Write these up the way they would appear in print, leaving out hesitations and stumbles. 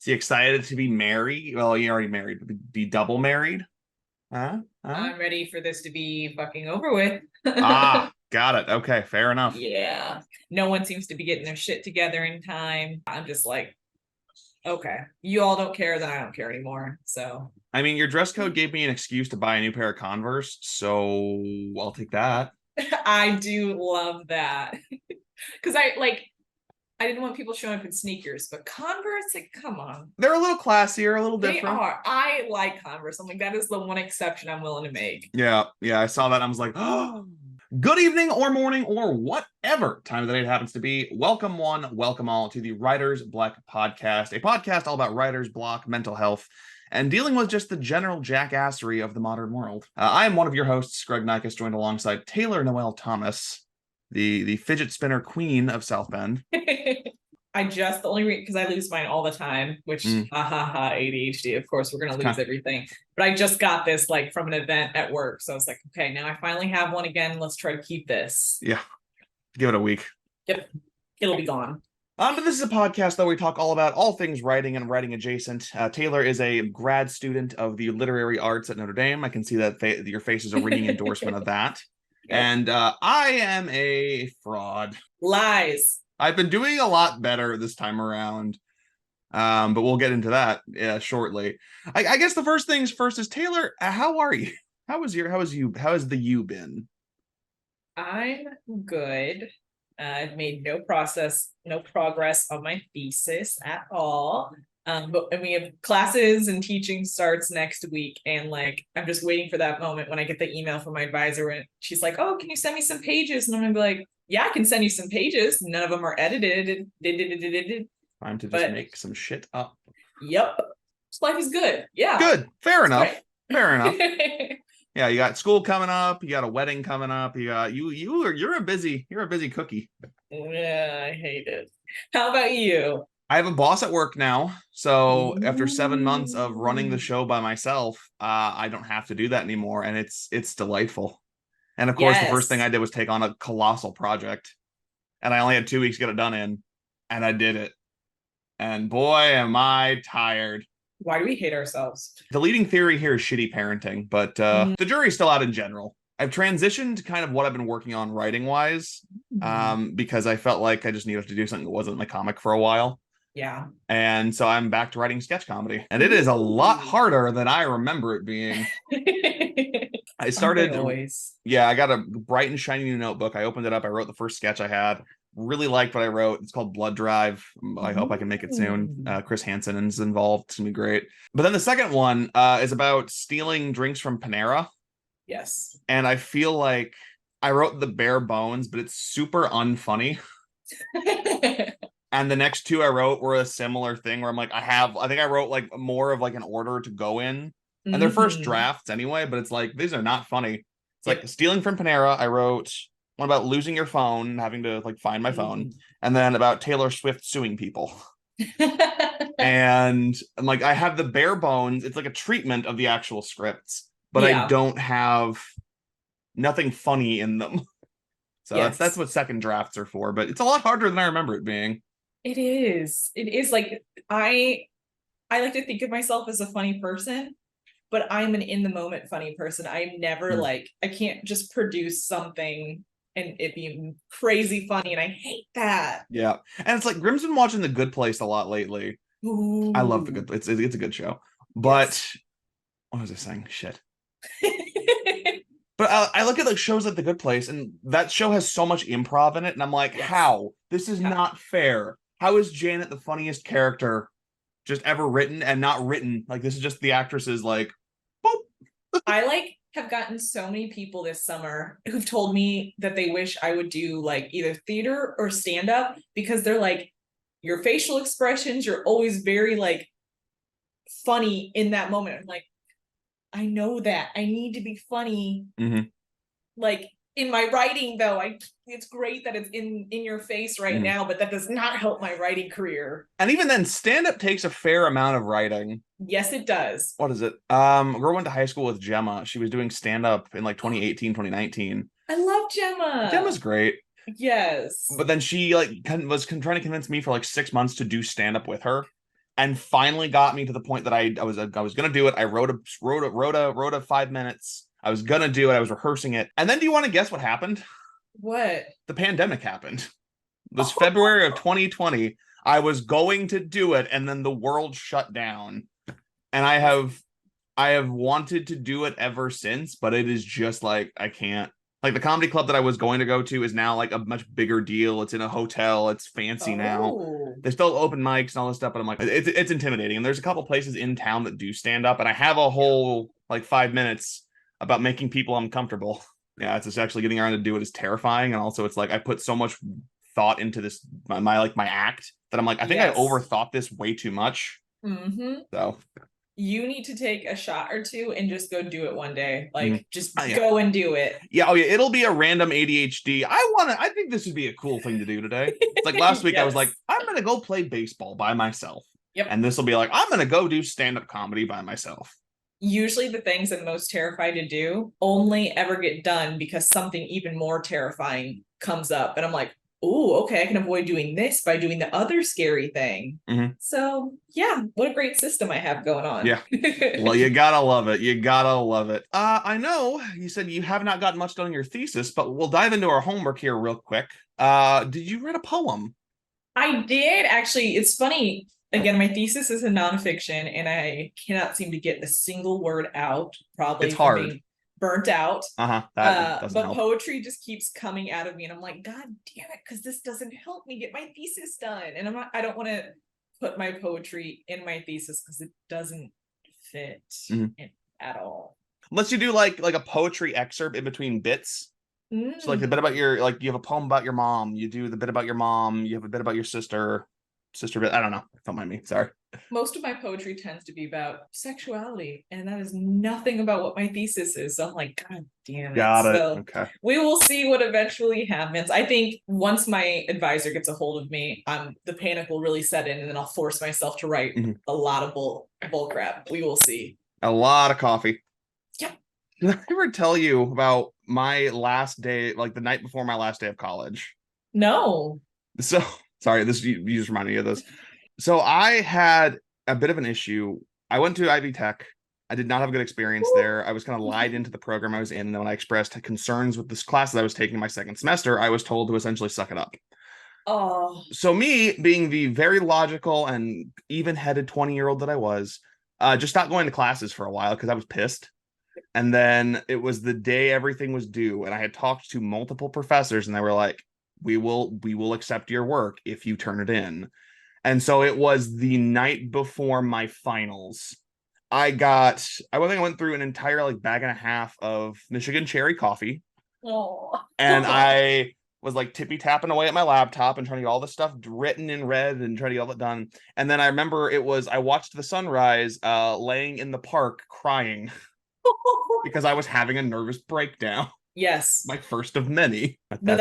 Is he excited to be married? Well, you're already married, but be double married? Huh? I'm ready for this to be fucking over with. Got it. Okay, fair enough. Yeah. No one seems to be getting their shit together in time. I'm just like, okay, you all don't care, then I don't care anymore. So, I mean, your dress code gave me an excuse to buy a new pair of Converse, so I'll take that. I do love that. Because I didn't want people showing up in sneakers, but Converse, like, come on. They're a little classier, a little They different. are. I like Converse. I'm like, that is the one exception I'm willing to make. Yeah, I saw that. I was like, oh, good evening or morning or whatever time of the day it happens to be. Welcome one, welcome all to the Writers Bleck Podcast, a podcast all about writer's block, mental health, and dealing with just the general jackassery of the modern world. I am one of your hosts, Greg Nykus, joined alongside Taylor Noel Thomas, the fidget spinner queen of South Bend. The only reason, because I lose mine all the time, which ADHD, of course, we're gonna lose everything. But I just got this like from an event at work. So I was like, okay, now I finally have one again. Let's try to keep this. Yeah. Give it a week. Yep. It'll be gone. But this is a podcast, though, we talk all about all things writing and writing adjacent. Taylor is a grad student of the literary arts at Notre Dame. I can see that your face is a ringing endorsement of that. Yep. And I am a fraud. Lies. I've been doing a lot better this time around, but we'll get into that shortly. I guess the first things first is, Taylor, how are you? How has the you been? I'm good. I've made no progress on my thesis at all. But we have classes and teaching starts next week, and like I'm just waiting for that moment when I get the email from my advisor and she's like, "Oh, can you send me some pages?" And I'm gonna be like, "Yeah, I can send you some pages. None of them are edited." Time to just make some shit up. Yep, life is good. Yeah, good. Fair enough. Great. Fair enough. Yeah, you got school coming up. You got a wedding coming up. You're a busy cookie. Yeah, I hate it. How about you? I have a boss at work now, so after 7 months of running the show by myself, I don't have to do that anymore, and it's delightful. And of course, the first thing I did was take on a colossal project, and I only had 2 weeks to get it done in, and I did it. And boy, am I tired. Why do we hate ourselves? The leading theory here is shitty parenting, but the jury's still out in general. I've transitioned kind of what I've been working on writing-wise, because I felt like I just needed to do something that wasn't my comic for a while. Yeah. And so I'm back to writing sketch comedy. And it is a lot harder than I remember it being. I started... I got a bright and shiny new notebook. I opened it up. I wrote the first sketch I had. Really liked what I wrote. It's called Blood Drive. I hope I can make it soon. Chris Hansen is involved. It's going to be great. But then the second one is about stealing drinks from Panera. Yes. And I feel like I wrote the bare bones, but it's super unfunny. And the next two I wrote were a similar thing where I'm like, I think I wrote like more of like an order to go in. And they're first drafts anyway, but it's like, these are not funny. It's like stealing from Panera. I wrote one about losing your phone, having to like find my phone. And then about Taylor Swift suing people. And I'm like, I have the bare bones. It's like a treatment of the actual scripts, but I don't have nothing funny in them. So that's what second drafts are for, but it's a lot harder than I remember it being. It is like, I like to think of myself as a funny person, but I'm an in the moment funny person. I'm never like, I can't just produce something and it be crazy funny, and I hate that. Yeah. And it's like, Grim's been watching The Good Place a lot lately. Ooh. I love The Good Place. It's a good show. But what was I saying? Shit. But I look at like shows like The Good Place, and that show has so much improv in it, and I'm like, how? This is not fair. How is Janet the funniest character just ever written and not written? Like, this is just the actresses like, boop. I have gotten so many people this summer who've told me that they wish I would do like either theater or stand-up, because they're like, your facial expressions, you're always very like funny in that moment. I'm like, I know that I need to be funny. Like in my writing though, it's great that it's in your face right now, but that does not help my writing career. And even then, stand-up takes a fair amount of writing. Yes, it does. What is it? A girl went to high school with Gemma. She was doing stand-up in like 2018, 2019. I love Gemma. Gemma's great. Yes. But then she like was trying to convince me for like 6 months to do stand-up with her. and finally got me to the point that I was gonna do it. I wrote a 5 minutes. I was gonna do it. I was rehearsing it. And then do you want to guess what happened? What? The pandemic happened. It was February of 2020. I was going to do it, and then the world shut down. And I have wanted to do it ever since, but it is just like I can't. Like the comedy club that I was going to go to is now like a much bigger deal. It's in a hotel. It's fancy now. They still open mics and all this stuff, but I'm like, it's intimidating. And there's a couple places in town that do stand up, and I have a whole like 5 minutes about making people uncomfortable. Yeah, it's just actually getting around to do it is terrifying, and also it's like I put so much thought into this my act that I'm like I think I overthought this way too much. So you need to take a shot or two and just go do it one day. Like just go and do it. Yeah. Oh yeah. It'll be a random ADHD. I think this would be a cool thing to do today. It's like last week I was like, I'm going to go play baseball by myself. Yep. And this will be like, I'm going to go do stand-up comedy by myself. Usually the things I'm most terrified to do only ever get done because something even more terrifying comes up. And I'm like, oh, okay, I can avoid doing this by doing the other scary thing. So yeah, what a great system I have going on. Yeah. Well, you gotta love it. You gotta love it. I know you said you have not gotten much done on your thesis, but we'll dive into our homework here real quick. Did you write a poem? I did actually. It's funny. Again, my thesis is a nonfiction, and I cannot seem to get a single word out. Probably it's hard. Being burnt out. But help. Poetry just keeps coming out of me, and I'm like, God damn it, because this doesn't help me get my thesis done. And I don't want to put my poetry in my thesis because it doesn't fit at all. Unless you do like a poetry excerpt in between bits. So like the bit about your, like you have a poem about your mom, you do the bit about your mom, you have a bit about your sister bit. I don't know. Don't mind me. Sorry. Most of my poetry tends to be about sexuality, and that is nothing about what my thesis is. So I'm like, God damn it. Got it. So okay. We will see what eventually happens. I think once my advisor gets a hold of me, the panic will really set in, and then I'll force myself to write a lot of bull crap. We will see. A lot of coffee. Yeah. Did I ever tell you about my last day, like the night before my last day of college? No. So sorry, you just reminded me of this. So I had a bit of an issue. I went to Ivy Tech. I did not have a good experience there. I was kind of lied into the program I was in. And then when I expressed concerns with this class that I was taking my second semester, I was told to essentially suck it up. Oh. So me, being the very logical and even-headed 20-year-old that I was, just stopped going to classes for a while because I was pissed. And then it was the day everything was due. And I had talked to multiple professors, and they were like, we will accept your work if you turn it in. And so it was the night before my finals. I went through an entire like bag and a half of Michigan cherry coffee. Oh. And I was like tippy tapping away at my laptop and trying to get all this stuff written in red and trying to get all that done. And then I remember I watched the sunrise laying in the park crying because I was having a nervous breakdown. Yes. My first of many. No,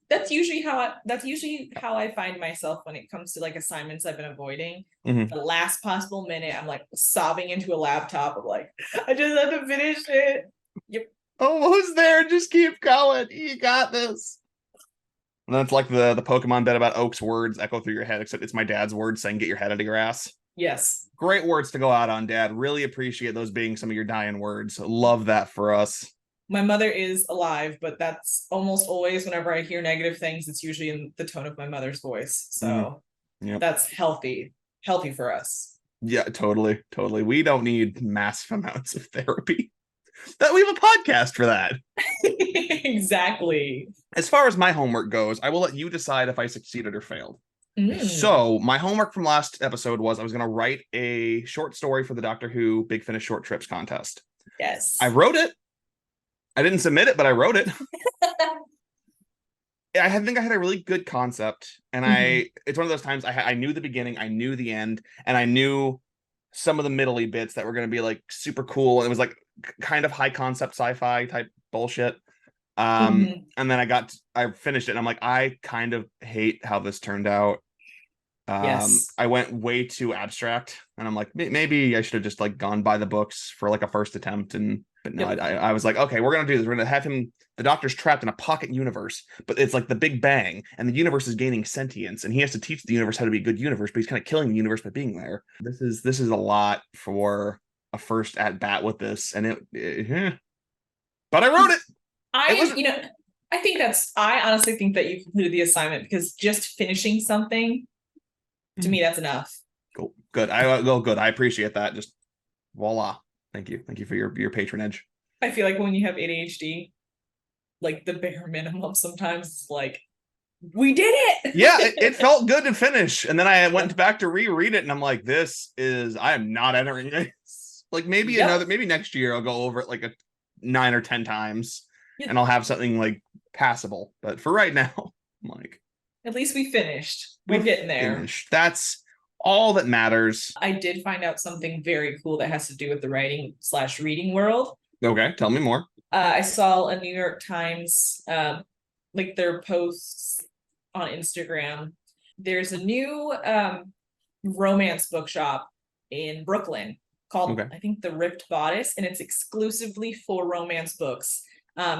that's usually how I find myself when it comes to like assignments I've been avoiding. The last possible minute, I'm like sobbing into a laptop. I'm like, I just have to finish it. Yep. Almost there. Just keep going. You got this. And then it's like the Pokemon bit about Oak's words echo through your head, except it's my dad's words saying get your head out of your ass. Yes. Great words to go out on, Dad. Really appreciate those being some of your dying words. Love that for us. My mother is alive, but that's almost always whenever I hear negative things, it's usually in the tone of my mother's voice. So that's healthy for us. Yeah, totally. We don't need massive amounts of therapy. That we have a podcast for that. Exactly. As far as my homework goes, I will let you decide if I succeeded or failed. So my homework from last episode was I was going to write a short story for the Doctor Who Big Finish Short Trips contest. Yes. I wrote it. I didn't submit it, but I wrote it. I think I had a really good concept, and it's one of those times I knew the beginning, I knew the end, and I knew some of the middly bits that were going to be like super cool. It was like kind of high concept sci-fi type bullshit. And then I finished it, and I'm like, I kind of hate how this turned out. Yes. I went way too abstract, and I'm like, maybe I should have just like gone by the books for like a first attempt and But no, I was like, okay, we're gonna do this. We're gonna have him. The Doctor's trapped in a pocket universe, but it's like the Big Bang, and the universe is gaining sentience, and he has to teach the universe how to be a good universe, but he's kind of killing the universe by being there. This is a lot for a first at bat with this, and but I wrote it. I honestly think that you completed the assignment, because just finishing something, to me, that's enough. Cool. Good. I appreciate that. Just voila. Thank you for your patronage. I feel like when you have ADHD, like the bare minimum sometimes is like, we did it. Yeah, it felt good to finish. And then I went back to reread it, and I'm like, I am not entering this. Like maybe next year I'll go over it like 9 or 10 times, and I'll have something like passable. But for right now, I'm like, at least we finished. We're getting there. That's all that matters. I did find out something very cool that has to do with the writing/reading world. Okay, tell me more. I saw a New York Times, like their posts on Instagram. There's a new romance bookshop in Brooklyn called, I think, The Ripped Bodice, and it's exclusively for romance books.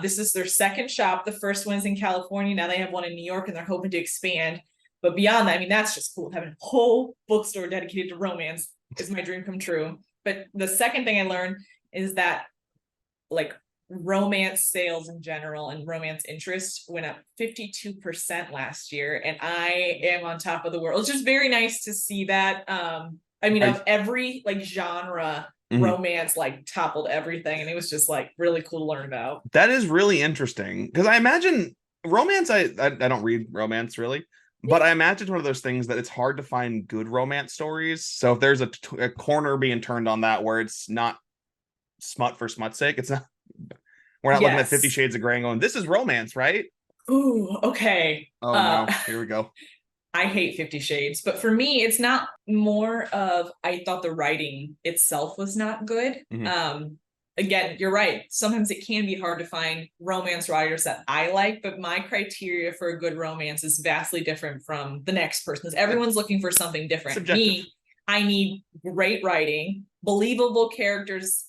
This is their second shop. The first one's in California. Now they have one in New York, and they're hoping to expand. But beyond that, I mean, that's just cool. Having a whole bookstore dedicated to romance is my dream come true. But the second thing I learned is that, like, romance sales in general and romance interest went up 52% last year, and I am on top of the world. It's just very nice to see that. Of every like genre, romance like toppled everything, and it was just like really cool to learn about. That is really interesting, because I imagine romance, I don't read romance really, but I imagine it's one of those things that it's hard to find good romance stories. So if there's a corner being turned on that where it's not smut for smut's sake, it's not, we're not looking at 50 Shades of Grey and going, this is romance, right? Ooh, okay. Oh no, here we go. I hate 50 Shades, but for me, it's not more of, I thought the writing itself was not good. Again, you're right. Sometimes it can be hard to find romance writers that I like, but my criteria for a good romance is vastly different from the next person's. Everyone's looking for something different. Subjective. Me, I need great writing, believable characters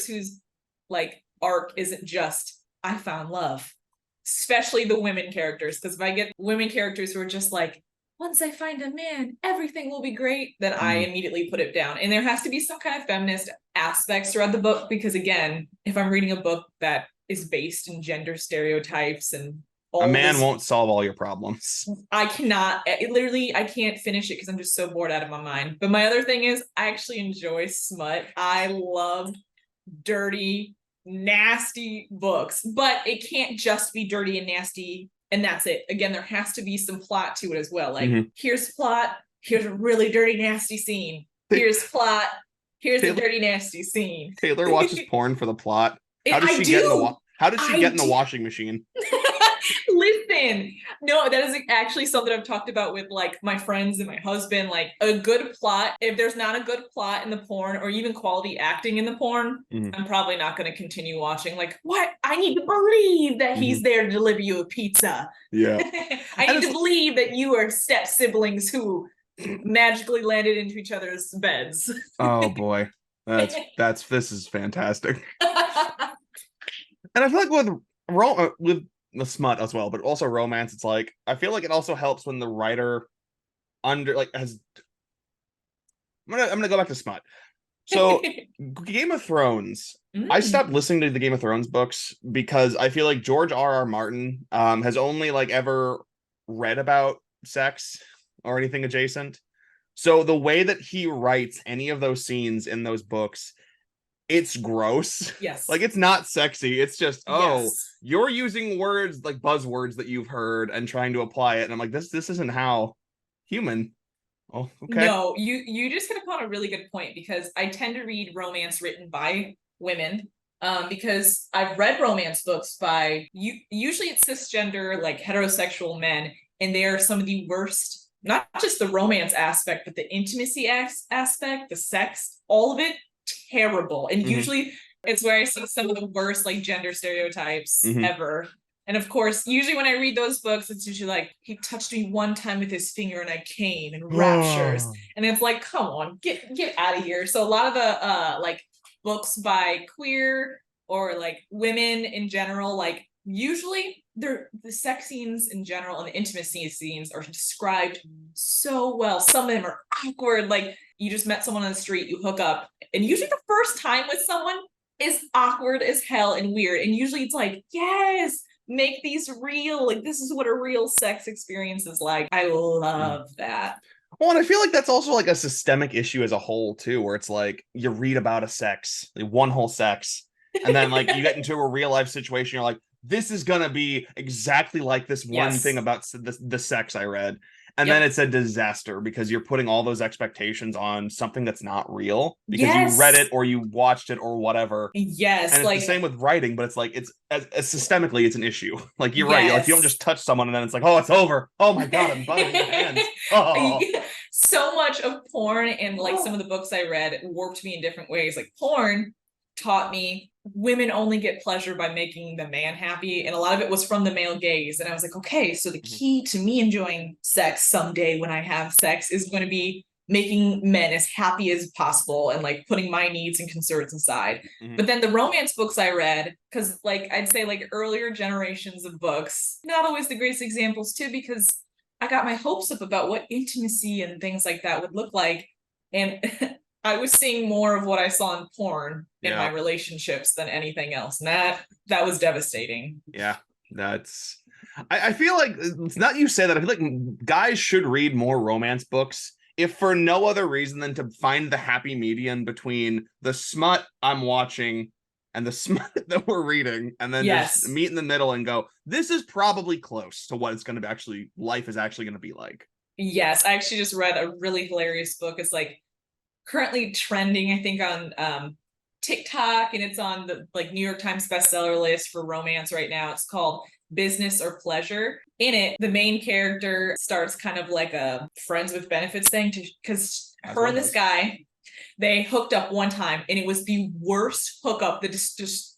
whose like arc isn't just, I found love. Especially the women characters, because if I get women characters who are just like, once I find a man, everything will be great, then I immediately put it down. And there has to be some kind of feminist aspects throughout the book, because again, if I'm reading a book that is based in gender stereotypes and all, a man won't solve all your problems. I cannot, I can't finish it because I'm just so bored out of my mind. But my other thing is, I actually enjoy smut. I love dirty, nasty books, but it can't just be dirty and nasty and that's it. Again, there has to be some plot to it as well. Like, here's plot, here's a really dirty, nasty scene. Here's plot, here's a dirty, nasty scene. Taylor watches porn for the plot. How does she get in the washing machine? Listen, no, that is actually something I've talked about with like my friends and my husband. Like, a good plot, if there's not a good plot in the porn or even quality acting in the porn, I'm probably not going to continue watching. Like, what? I need to believe that he's there to deliver you a pizza. Yeah. I need to believe that you are step siblings who magically landed into each other's beds. Oh boy. This is fantastic. And I feel like with the smut as well, but also romance, it's like, I feel like it also helps when the writer I'm gonna go back to smut. So Game of Thrones, I stopped listening to the Game of Thrones books because I feel like George R.R. Martin has only like ever read about sex or anything adjacent. So the way that he writes any of those scenes in those books, it's gross. Yes. Like, it's not sexy. It's just, you're using words like buzzwords that you've heard and trying to apply it. And I'm like, this isn't how human. Oh, okay. No, you just hit upon a really good point, because I tend to read romance written by women, because I've read romance books by usually it's cisgender, like heterosexual men, and they are some of the worst, not just the romance aspect, but the intimacy aspect, the sex, all of it, terrible. And usually it's where I see some of the worst like gender stereotypes ever. And of course, usually when I read those books, it's usually like, he touched me one time with his finger and I came in raptures. And it's like, come on, get out of here. So a lot of the like books by queer or like women in general, like usually the sex scenes in general and the intimacy scenes are described so well. Some of them are awkward, like you just met someone on the street, you hook up, and usually the first time with someone is awkward as hell and weird, and usually it's like, yes, make these real, like this is what a real sex experience is like. I love that. Well, and I feel like that's also like a systemic issue as a whole too, where it's like you read about a sex, like one whole sex, and then like you get into a real life situation, you're like, this is gonna be exactly like this one thing about the sex I read. And then it's a disaster because you're putting all those expectations on something that's not real because you read it or you watched it or whatever. Yes. And it's the same with writing, but it's like, it's as systemically, it's an issue. Like you're right. Like you don't just touch someone and then it's like, oh, it's over. Oh my God, I'm biting your hands. Oh. So much of porn and like some of the books I read warped me in different ways. Like porn taught me women only get pleasure by making the man happy, and a lot of it was from the male gaze, and I was like, okay, so the key to me enjoying sex someday when I have sex is going to be making men as happy as possible and like putting my needs and concerns aside. But then the romance books I read, because like I'd say like earlier generations of books, not always the greatest examples too, because I got my hopes up about what intimacy and things like that would look like, and I was seeing more of what I saw in porn in my relationships than anything else. And that was devastating. Yeah, that's... I feel like, it's not you say that, I feel like guys should read more romance books, if for no other reason than to find the happy median between the smut I'm watching and the smut that we're reading, and then just meet in the middle and go, this is probably close to what it's going to be life is actually going to be like. Yes, I actually just read a really hilarious book. It's like currently trending, I think, on TikTok, and it's on the like New York Times bestseller list for romance right now. It's called Business or Pleasure. In it, the main character starts kind of like a friends with benefits thing, because her and this guy, they hooked up one time, and it was the worst hookup.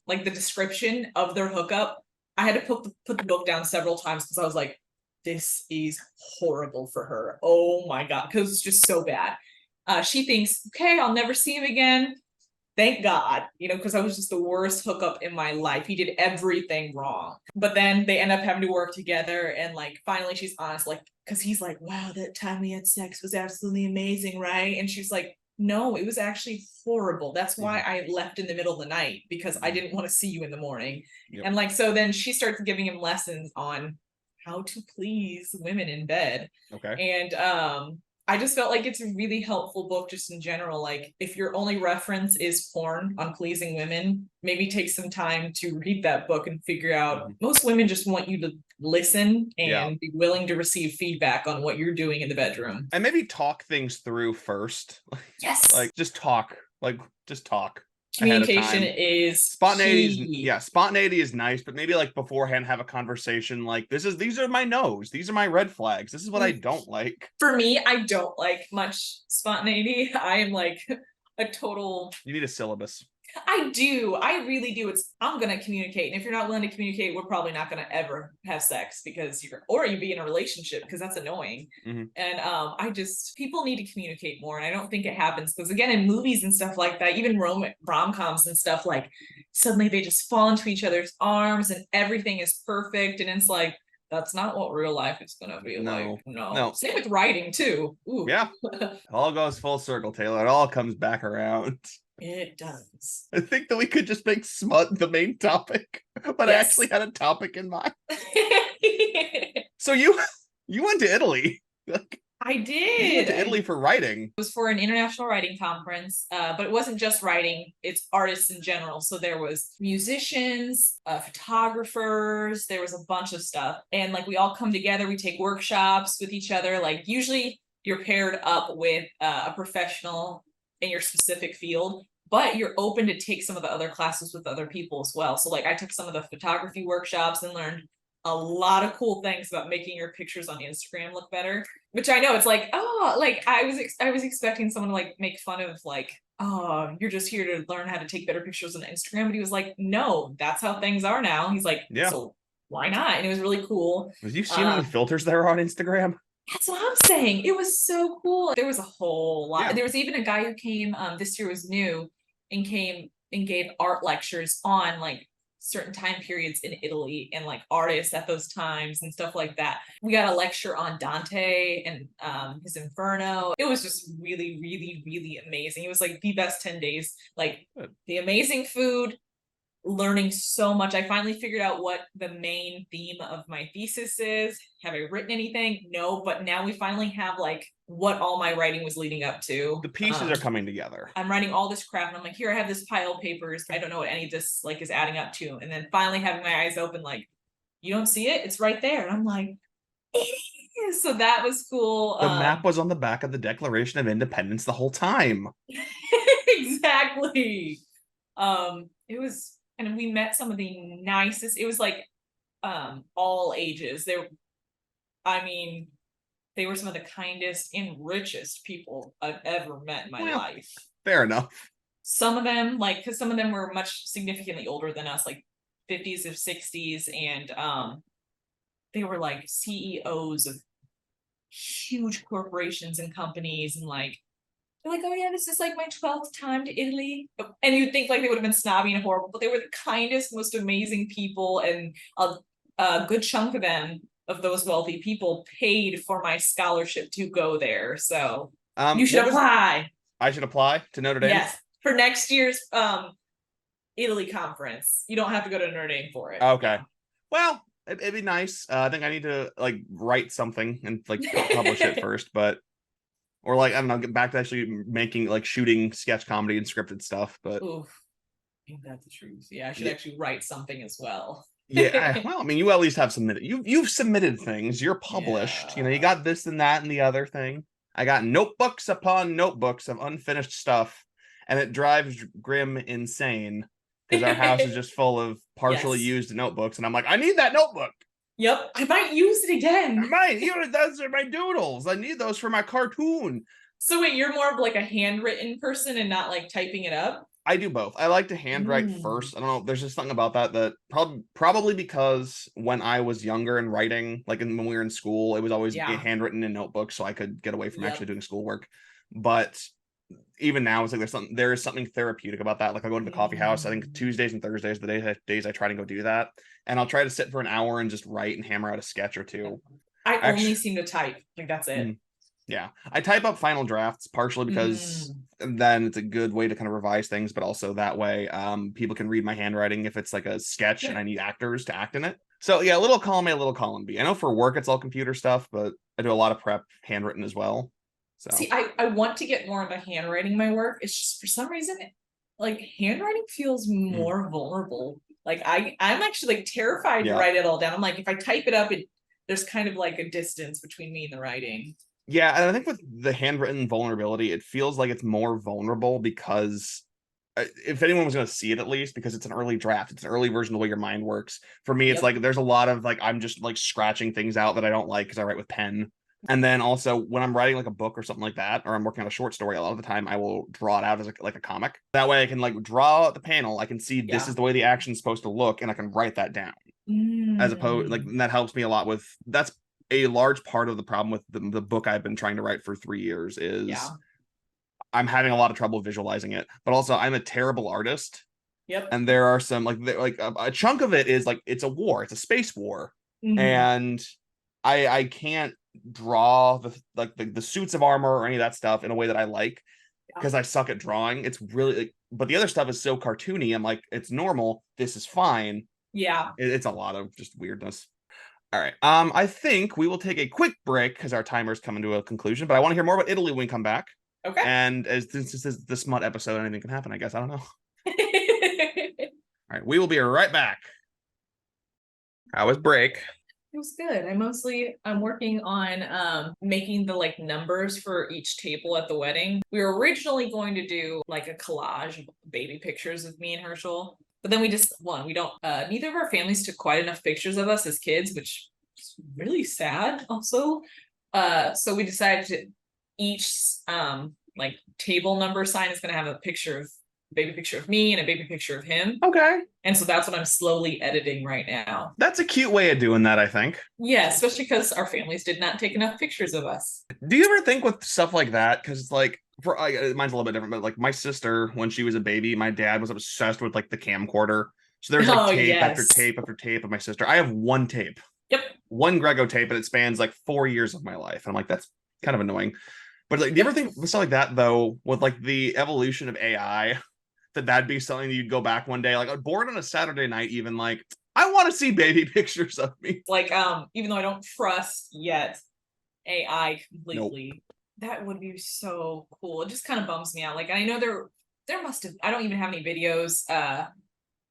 Like the description of their hookup, I had to put the book down several times because I was like, this is horrible for her. Oh my God, because it's just so bad. She thinks, okay, I'll never see him again. Thank God, because I was just the worst hookup in my life. He did everything wrong. But then they end up having to work together, and like finally she's honest, like, because he's like, wow, that time we had sex was absolutely amazing, right? And she's like, no, it was actually horrible. That's why I left in the middle of the night, because I didn't want to see you in the morning. And like, so then she starts giving him lessons on how to please women in bed. Okay. And I just felt like it's a really helpful book just in general. Like if your only reference is porn on pleasing women, maybe take some time to read that book and figure out, most women just want you to listen and be willing to receive feedback on what you're doing in the bedroom. And maybe talk things through first. Yes. Like just talk. Communication is spontaneity. Spontaneity is nice, but maybe like beforehand have a conversation like, these are my no's, these are my red flags, this is what I don't like. For me, I don't like much spontaneity. I am like a total... You need a syllabus. I do. I really do. I'm going to communicate. And if you're not willing to communicate, we're probably not going to ever have sex, because you'd be in a relationship, because that's annoying. And people need to communicate more. And I don't think it happens, because again, in movies and stuff like that, even rom-coms and stuff, like suddenly they just fall into each other's arms and everything is perfect. And it's like, that's not what real life is going to be like. No. Same with writing too. Ooh. Yeah. It all goes full circle, Taylor. It all comes back around. It does. I think that we could just make smut the main topic, but I actually had a topic in mind. So you went to Italy. I did. You went to Italy for writing. It was for an international writing conference, but it wasn't just writing, it's artists in general. So there was musicians, photographers, there was a bunch of stuff. And like we all come together, we take workshops with each other. Like usually you're paired up with a professional in your specific field, but you're open to take some of the other classes with other people as well. So like I took some of the photography workshops and learned a lot of cool things about making your pictures on Instagram look better, which I know it's like, oh, like I was expecting someone to like make fun of like, oh, you're just here to learn how to take better pictures on Instagram. But he was like, no, that's how things are now. He's like, so why not? And it was really cool. Did you see how many filters there are on Instagram? That's what I'm saying. It was so cool. There was a whole lot. There was even a guy who came, this year was new, and came and gave art lectures on like certain time periods in Italy and like artists at those times and stuff like that. We got a lecture on Dante and his Inferno. It was just really, really, really amazing. It was like the best 10 days, like the amazing food, learning so much. I finally figured out what the main theme of my thesis is. Have I written anything? No, but now we finally have like what all my writing was leading up to. The pieces are coming together. I'm writing all this crap and I'm like, here, I have this pile of papers. I don't know what any of this like is adding up to. And then finally having my eyes open, like, you don't see it? It's right there. And I'm like, so that was cool. The map was on the back of the Declaration of Independence the whole time. Exactly. It was, and we met some of the nicest, it was like all ages. They were some of the kindest and richest people I've ever met in my life. Fair enough. Some of them, like, because some of them were much significantly older than us, like 50s or 60s, and they were like CEOs of huge corporations and companies, and like they're like, oh yeah, this is like my 12th time to Italy. And you'd think like they would have been snobby and horrible, but they were the kindest, most amazing people. And a good chunk of them, of those wealthy people, paid for my scholarship to go there. So you should apply. I should apply to Notre Dame? Yes, for next year's Italy conference. You don't have to go to Notre Dame for it. Okay. Well, it'd be nice. I think I need to like write something and like publish it first, but or like, I don't know, get back to actually making like shooting sketch comedy and scripted stuff. But oof, ain't that the truth? Yeah, I should actually write something as well. Yeah, well, I mean, you at least have submitted. You've submitted things. You're published. Yeah. You know, you got this and that and the other thing. I got notebooks upon notebooks of unfinished stuff, and it drives Grim insane because our house is just full of partially used notebooks, and I'm like, I need that notebook. Yep, I might use it again. I might. Even those are my doodles. I need those for my cartoon. So wait, you're more of like a handwritten person and not like typing it up? I do both. I like to handwrite first. I don't know. There's just something about that probably because when I was younger and writing, like when we were in school, it was always handwritten in notebooks, so I could get away from actually doing schoolwork. But even now, it's like there is something therapeutic about that. Like I go to the coffee house. I think Tuesdays and Thursdays are the days I try to go do that, and I'll try to sit for an hour and just write and hammer out a sketch or two. I only seem to type. Like that's it. Yeah, I type up final drafts partially because then it's a good way to kind of revise things, but also that way people can read my handwriting if it's like a sketch and I need actors to act in it. So yeah, a little column A, a little column B. I know for work it's all computer stuff, but I do a lot of prep handwritten as well. So see, I want to get more into handwriting my work. It's just for some reason like handwriting feels more vulnerable. Like I'm actually like terrified to write it all down. I'm like, if I type it up, there's kind of like a distance between me and the writing. Yeah, and I think with the handwritten vulnerability, it feels like it's more vulnerable because if anyone was going to see it, at least because it's an early draft, it's an early version of the way your mind works. For me, it's like there's a lot of like I'm just like scratching things out that I don't like because I write with pen. And then also when I'm writing like a book or something like that, or I'm working on a short story, a lot of the time I will draw it out as like a comic. That way I can like draw out the panel. I can see this is the way the action's supposed to look, and I can write that down. As opposed, like that helps me a lot with that's a large part of the problem with the book I've been trying to write for 3 years is I'm having a lot of trouble visualizing it, but also I'm a terrible artist. Yep. And there are some like a chunk of it is like it's a war, it's a space war, and I can't draw the suits of armor or any of that stuff in a way that I like because I suck at drawing. It's really like, but the other stuff is so cartoony. I'm like, it's normal. This is fine. Yeah. It's a lot of just weirdness. All right. I think we will take a quick break because our timer's coming to a conclusion, but I want to hear more about Italy when we come back. Okay. And as this is the Smut episode, anything can happen, I guess. I don't know. All right. We will be right back. How was break? It was good. I'm working on making the like numbers for each table at the wedding. We were originally going to do like a collage of baby pictures of me and Herschel. But then we don't, neither of our families took quite enough pictures of us as kids, which is really sad also. So we decided to each like table number sign is going to have a baby picture of me and a baby picture of him. Okay. And so that's what I'm slowly editing right now. That's a cute way of doing that, I think. Yeah, especially because our families did not take enough pictures of us. Do you ever think with stuff like that? Because it's like, mine's a little bit different, but like my sister, when she was a baby, my dad was obsessed with like the camcorder. So there's like tape after tape after tape of my sister. I have one tape. Yep. One Grego tape, and it spans like 4 years of my life. And I'm like, that's kind of annoying. But like, do you ever think stuff like that though, with like the evolution of AI, that'd be something that you'd go back one day, like bored on a Saturday night, even like, I want to see baby pictures of me. Like, even though I don't trust yet AI completely, Nope. that would be so cool. It just kind of bums me out. Like, I know there must have, I don't even have any videos.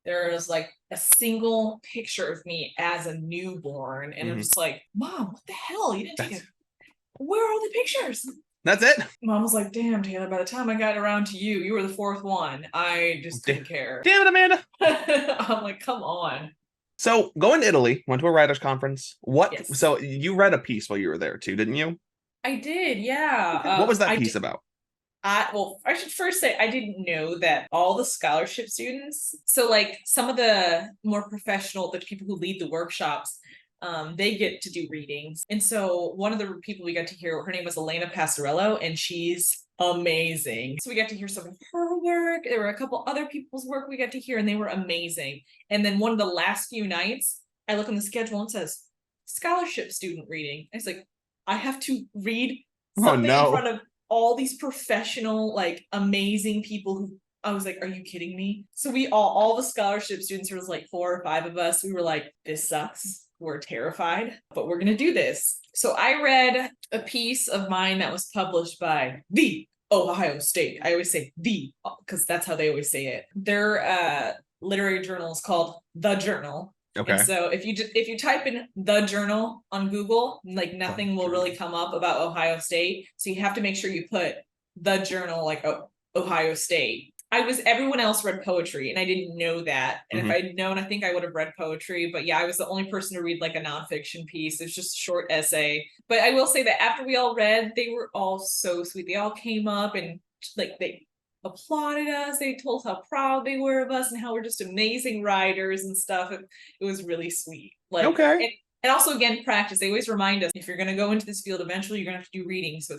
There's like a single picture of me as a newborn, and I'm just like, Mom, what the hell? You didn't take it. Where are all the pictures? That's it. Mom was like, damn, Taylor, by the time I got around to you, you were the fourth one. I just didn't care. Damn it, Amanda. I'm like, come on. So going to Italy, went to a writers conference. Yes. So you read a piece while you were there too, didn't you? I did, yeah. What was that piece about? Well, I should first say I didn't know that all the scholarship students, so like some of the more professional, the people who lead the workshops, they get to do readings. And so one of the people we got to hear, her name was Elena Passarello, and she's amazing. So we got to hear some of her work. There were a couple other people's work we got to hear, and they were amazing. And then one of the last few nights, I look on the schedule and it says scholarship student reading. I was like, I have to read something in front of all these professional, like amazing people who, I was like, are you kidding me? So we all the scholarship students, there was like 4 or 5 of us. We were like, this sucks. We're terrified, but we're going to do this. So I read a piece of mine that was published by the Ohio State. I always say the, because that's how they always say it. Their literary journal is called The Journal. Okay. And so if you type in The Journal on Google, like nothing will really come up about Ohio State. So you have to make sure you put The Journal, like Ohio State. Everyone else read poetry, and I didn't know that. And if I'd known, I think I would have read poetry. But yeah, I was the only person to read like a nonfiction piece. It's just a short essay. But I will say that after we all read, they were all so sweet. They all came up and like they applauded us. They told us how proud they were of us and how we're just amazing writers and stuff. It was really sweet. Like, okay. And also again, practice. They always remind us, if you're going to go into this field, eventually you're going to have to do reading. So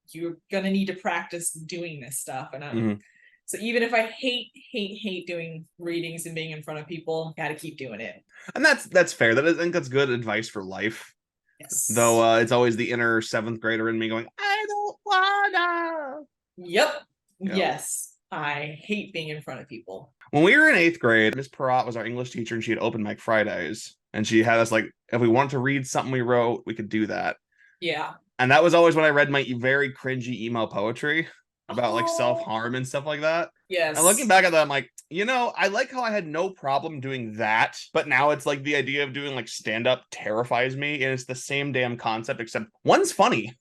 you're going to need to practice doing this stuff. And so even if I hate doing readings and being in front of people, got to keep doing it. And that's fair. I think that's good advice for life. Yes. Though it's always the inner 7th grader in me going, I don't wanna. Yep. Yes. I hate being in front of people. When we were in 8th grade, Miss Perrott was our English teacher, and she had open mic Fridays. And she had us like, if we wanted to read something we wrote, we could do that. Yeah. And that was always when I read my very cringy emo poetry about like self-harm and stuff like that. Yes. And looking back at that, I'm like, I like how I had no problem doing that, but now it's like the idea of doing like stand-up terrifies me, and it's the same damn concept, except one's funny.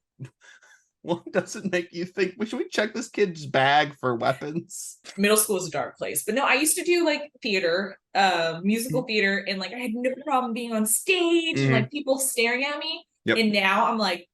One doesn't make you think, should we check this kid's bag for weapons? Middle school is a dark place. But no, I used to do like theater, musical theater, and like I had no problem being on stage and like people staring at me. Yep. And now I'm like,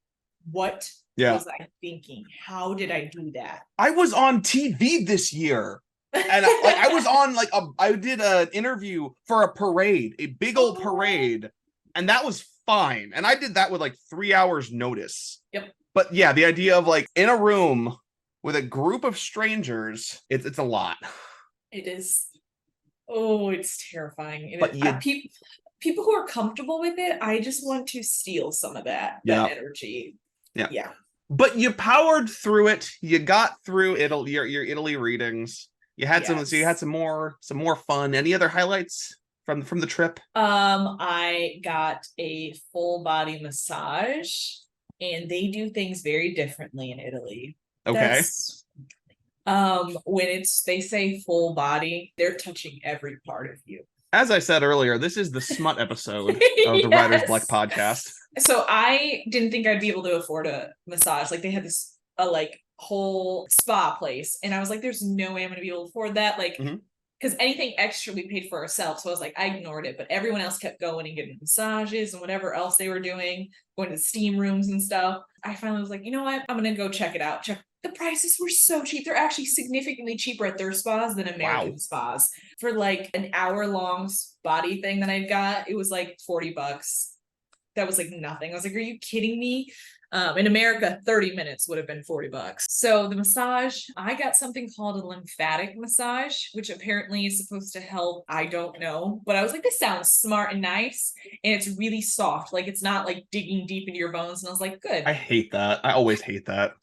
what was I thinking? How did I do that? I was on TV this year. And I was on like I did an interview for a parade, a big old parade, and that was fine. And I did that with like 3 hours notice. Yep. But yeah, the idea of like in a room with a group of strangers, it's a lot. It is. Oh, it's terrifying. But people who are comfortable with it, I just want to steal some of that energy. Yeah. Yeah. But you powered through it. You got through Italy, your Italy readings. You had some more fun. Any other highlights from the trip? I got a full body massage, and they do things very differently in Italy. Okay. When they say full body, they're touching every part of you. As I said earlier, this is the Smut episode of the Writers Bleck Podcast. So I didn't think I'd be able to afford a massage. Like they had this like whole spa place, and I was like, there's no way I'm gonna be able to afford that. Like, because anything extra we paid for ourselves. So I was like, I ignored it, but everyone else kept going and getting massages and whatever else they were doing, going to the steam rooms and stuff. I finally was like, you know what? I'm gonna go check it out. The prices were so cheap. They're actually significantly cheaper at their spas than American spas. For like an hour-long body thing that I got, it was like $40. That was like nothing. I was like, are you kidding me? In America, 30 minutes would have been $40. So the massage, I got something called a lymphatic massage, which apparently is supposed to help. I don't know, but I was like, this sounds smart and nice. And it's really soft. Like it's not like digging deep into your bones. And I was like, good. I hate that. I always hate that.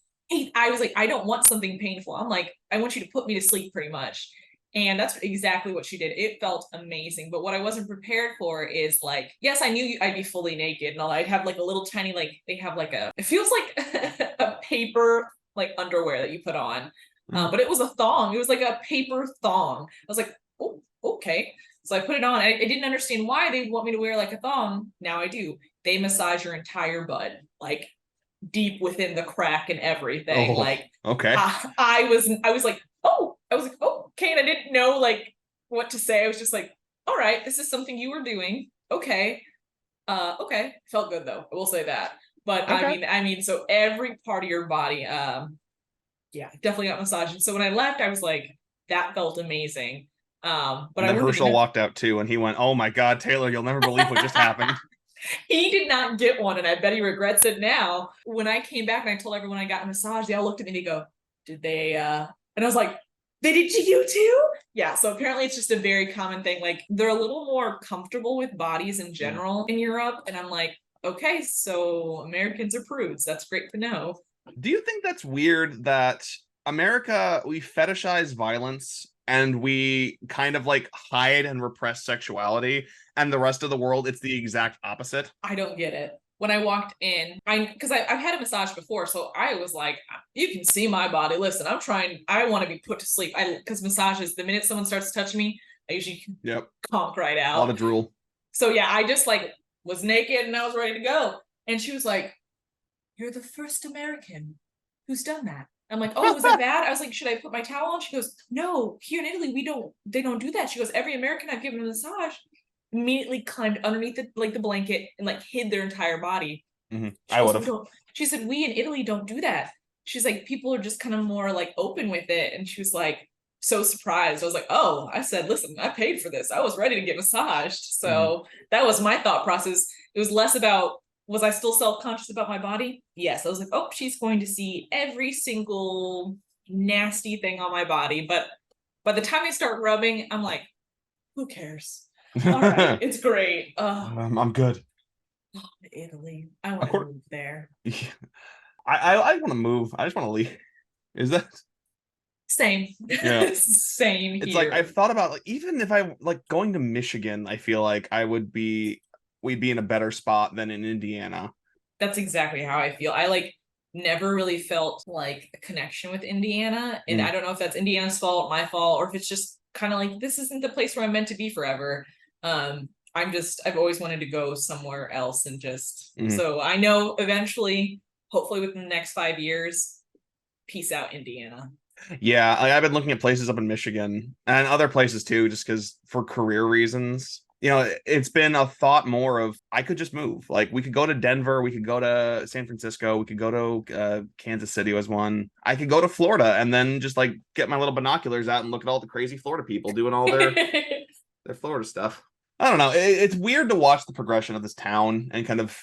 I was like, I don't want something painful. I'm like, I want you to put me to sleep pretty much. And that's exactly what she did. It felt amazing. But what I wasn't prepared for is like, yes, I knew I'd be fully naked and all. I'd have like a little tiny, like they have like it feels like a paper like underwear that you put on. But it was a thong. It was like a paper thong. I was like, oh, okay. So I put it on. I didn't understand why they want me to wear like a thong. Now I do. They massage your entire butt, like deep within the crack and everything. Like, okay. I was like, oh, okay. And I didn't know like what to say. I was just like, all right, this is something you were doing. Okay. Okay. Felt good though. I will say that. But okay. I mean, so every part of your body, yeah, definitely got massaged. And so when I left, I was like, that felt amazing. But and then Herschel walked out too, and he went, "Oh my God, Taylor, you'll never believe what just happened." He did not get one, and I bet he regrets it now. When I came back and I told everyone I got a massage, they all looked at me and they go, "Did they?" And I was like, "They did to you too?" Yeah. So apparently, it's just a very common thing. Like they're a little more comfortable with bodies in general in Europe, and I'm like, okay, so Americans are prudes. That's great to know. Do you think that's weird that America, we fetishize violence and we kind of like hide and repress sexuality, and the rest of the world, it's the exact opposite? I don't get it. When I walked in, because I've had a massage before, so I was like, you can see my body. Listen, I want to be put to sleep. Because massages, the minute someone starts touching me, I usually conk right out. A lot of drool. So yeah, I just like was naked and I was ready to go. And she was like, "You're the first American who's done that." I'm like, "Oh, was that bad?" I was like, "Should I put my towel on?" She goes, "No, here in Italy, they don't do that." She goes, "Every American I've given a massage immediately climbed underneath the blanket and like hid their entire body." Mm-hmm. I would have. She said, "We in Italy don't do that." She's like, "People are just kind of more like open with it." And she was like, so surprised. I was like, "Oh," I said, "Listen, I paid for this. I was ready to get massaged." So that was my thought process. It was less about, was I still self-conscious about my body? Yes. I was like, oh, she's going to see every single nasty thing on my body. But by the time I start rubbing, I'm like, who cares? All right, it's great. I'm good. Oh, Italy. I want to move there. I want to move. I just want to leave. Is that same? Yeah. Same. It's here. Like I've thought about like even if I like going to Michigan, I feel like we'd be in a better spot than in Indiana. That's exactly how I feel. I like never really felt like a connection with Indiana, and I don't know if that's Indiana's fault, my fault, or if it's just kind of like this isn't the place where I'm meant to be forever. I've always wanted to go somewhere else and just so I know eventually, hopefully within the next 5 years, peace out, Indiana. Yeah, I've been looking at places up in Michigan and other places too, just because for career reasons. You know, it's been a thought more of I could just move. Like we could go to Denver, we could go to San Francisco, we could go to Kansas City was one. I could go to Florida and then just like get my little binoculars out and look at all the crazy Florida people doing all their Florida stuff. I don't know. It's weird to watch the progression of this town and kind of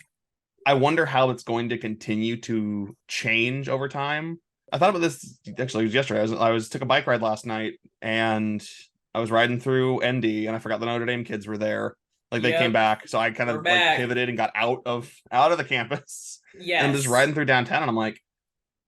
I wonder how it's going to continue to change over time. I thought about this actually yesterday. I took a bike ride last night and I was riding through ND and I forgot the Notre Dame kids were there. Like they came back. So I kind of like pivoted and got out of the campus. Yeah. And I'm just riding through downtown and I'm like,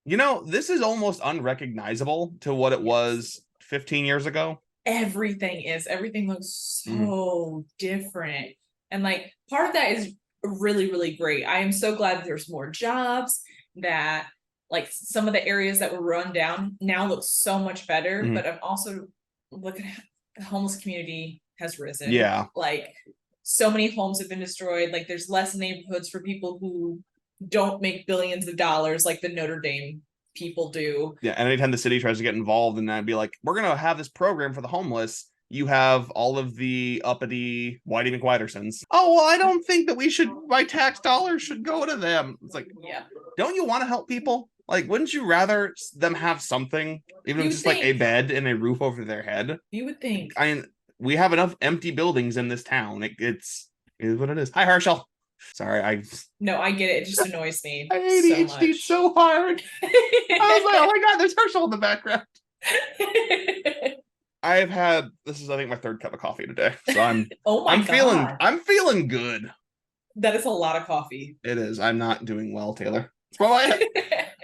you know, this is almost unrecognizable to what it was 15 years ago. Everything looks so different. And like part of that is really, really great. I am so glad that there's more jobs, that like some of the areas that were run down now look so much better. But I'm also looking at the homeless community has risen. Yeah. Like so many homes have been destroyed. Like there's less neighborhoods for people who don't make billions of dollars like the Notre Dame people do. Yeah. And anytime the city tries to get involved in that, be like, we're going to have this program for the homeless. You have all of the uppity Whitey McWhitersons. Oh, well, I don't think that my tax dollars should go to them. It's like, don't you want to help people? Like, wouldn't you rather them have something, even if it's just like a bed and a roof over their head? You would think. I mean, we have enough empty buildings in this town. It is what it is. Hi, Herschel. Sorry, No, I get it. It just annoys me I so ADHD much. so hard. I was like, oh my god, there's Herschel in the background. This is I think my third cup of coffee today. So Oh my I'm feeling good. That is a lot of coffee. It is. I'm not doing well, Taylor. Well,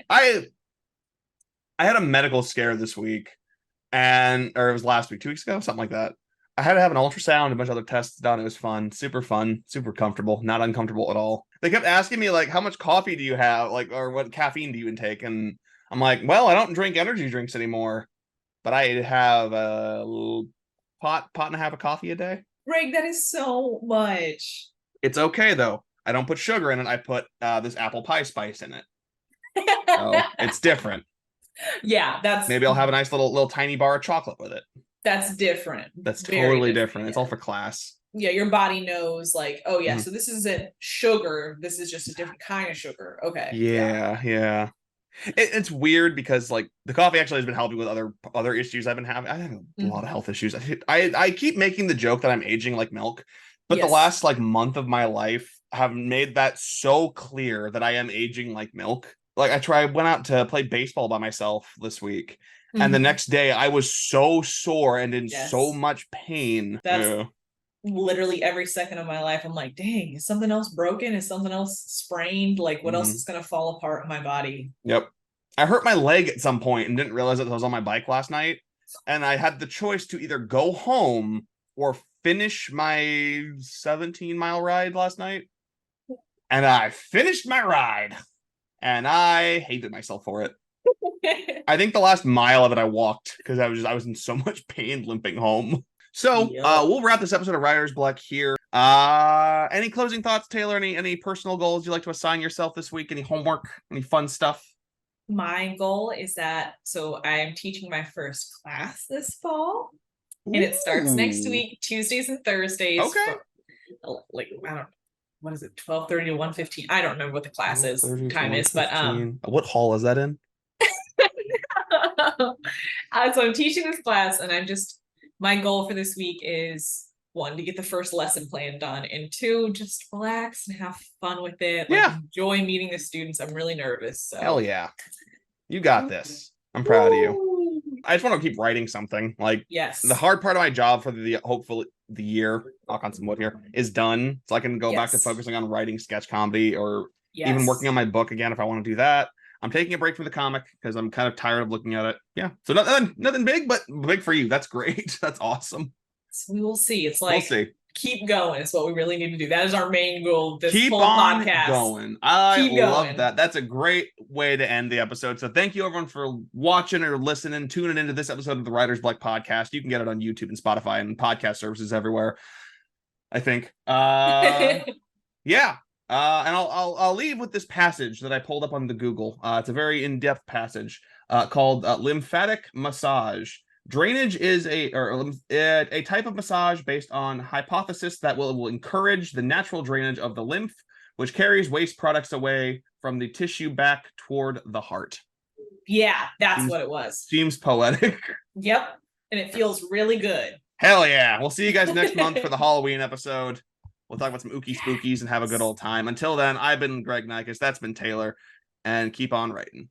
I had a medical scare this week, or it was last week, 2 weeks ago, something like that. I had to have an ultrasound, a bunch of other tests done. It was fun, super comfortable, not uncomfortable at all. They kept asking me like, how much coffee do you have, like, or what caffeine do you intake? And I'm like, well, I don't drink energy drinks anymore, but I have a pot and a half of coffee a day. Greg, that is so much. It's okay though. I don't put sugar in it. I put this apple pie spice in it. So it's different. Yeah, maybe I'll have a nice little tiny bar of chocolate with it. That's different. That's totally different. It's all for class. Yeah, your body knows like, oh yeah, Mhm. so this isn't sugar. This is just a different kind of sugar. Okay. Yeah. It's weird because like the coffee actually has been helping with other issues I've been having. I have a lot of health issues. I keep making the joke that I'm aging like milk, but the last like month of my life have made that so clear that I am aging like milk. Like I went out to play baseball by myself this week. And the next day I was so sore and in so much pain. That's literally every second of my life. I'm like, dang, is something else broken? Is something else sprained? Like what else is going to fall apart in my body? Yep. I hurt my leg at some point and didn't realize that I was on my bike last night. And I had the choice to either go home or finish my 17-mile ride last night. And I finished my ride. And I hated myself for it. I think the last mile of it I walked because I was in so much pain limping home. So we'll wrap this episode of Writers Bleck here. Any closing thoughts, Taylor? Any personal goals you'd like to assign yourself this week? Any homework? Any fun stuff? My goal is that I'm teaching my first class this fall. Ooh. And it starts next week, Tuesdays and Thursdays. Okay. Like I don't know. What is it? 12:30 to 1:15. I don't remember what the class time is, but what hall is that in? So I'm teaching this class, and my goal for this week is 1, to get the first lesson plan done, and 2, just relax and have fun with it. Enjoy meeting the students. I'm really nervous. So. Hell yeah, you got this. I'm proud of you. I just want to keep writing something. Like, yes, the hard part of my job for hopefully the year, knock on some wood here, is done, so I can go back to focusing on writing sketch comedy or even working on my book again if I want to do that. I'm taking a break from the comic because I'm kind of tired of looking at it. Yeah. So nothing big, but big for you. That's great. That's awesome. So we will see. It's like, we'll see. Keep going is what we really need to do. That is our main goal. This whole podcast. Going. I love that. That's a great way to end the episode. So thank you everyone for watching or listening, tuning into this episode of the Writers Bleck Podcast. You can get it on YouTube and Spotify and podcast services everywhere, I think. Yeah. And I'll leave with this passage that I pulled up on the Google. It's a very in-depth passage called lymphatic massage. Drainage is a type of massage based on hypothesis that will encourage the natural drainage of the lymph, which carries waste products away from the tissue back toward the heart. Yeah, that's what it was. Seems poetic. Yep, and it feels really good. Hell yeah. We'll see you guys next month for the Halloween episode. We'll talk about some ookie spookies and have a good old time. Until then, I've been Greg Nikes. That's been Taylor. And keep on writing.